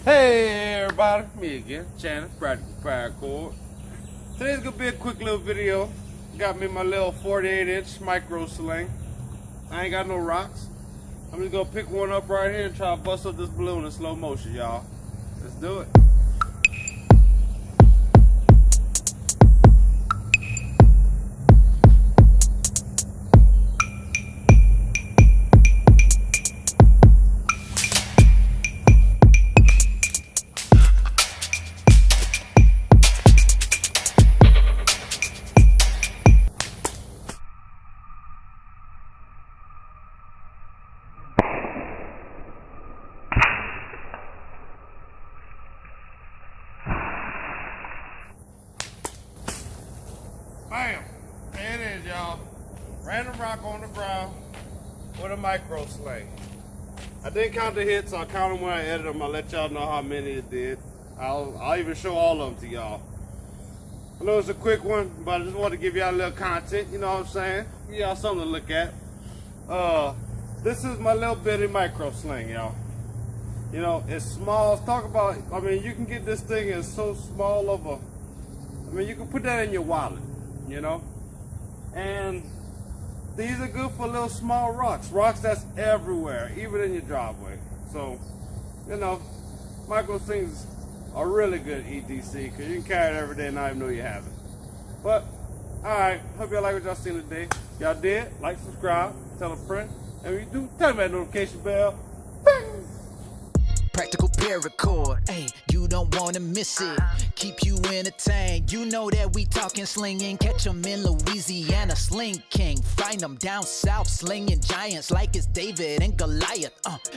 Hey everybody, me again, Channel Practical Paracord. Today's gonna be a quick little video. Got me my little 48-inch micro sling. I ain't got no rocks. I'm just gonna pick one up right here and try to bust up this balloon in slow motion, y'all. Let's do it. Bam! There it is, y'all. Random rock on the ground with a micro sling. I didn't count the hits, so I'll count them when I edit them. I'll let y'all know how many it did. I'll even show all of them to y'all. I know it's a quick one, but I just want to give y'all a little content, you know what I'm saying? Give y'all something to look at. This is my little bitty micro sling, y'all. You know, it's small. Talk about, I mean, you can get this thing in so small of a, I mean, you can put that in your wallet. You know, and these are good for little small rocks that's everywhere, even in your driveway. So, you know, micro slings are really good EDC because you can carry it every day and not even know you have it. But alright, hope y'all like what y'all seen today. Y'all did, like, subscribe, tell a friend, and if you do, tell me that notification bell. Bing! Practical paracord, hey, you don't wanna miss it. Keep you entertained, you know that we talking slinging. Catch 'em in Louisiana, Sling King. Find 'em down south, slinging giants like it's David and Goliath.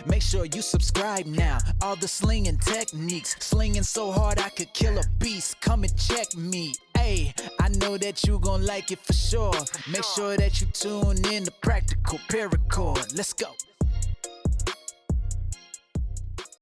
Make sure you subscribe now. All the slinging techniques, slinging so hard I could kill a beast. Come and check me. Hey, I know that you gon' like it for sure. Make sure that you tune in to Practical Paracord. Let's go.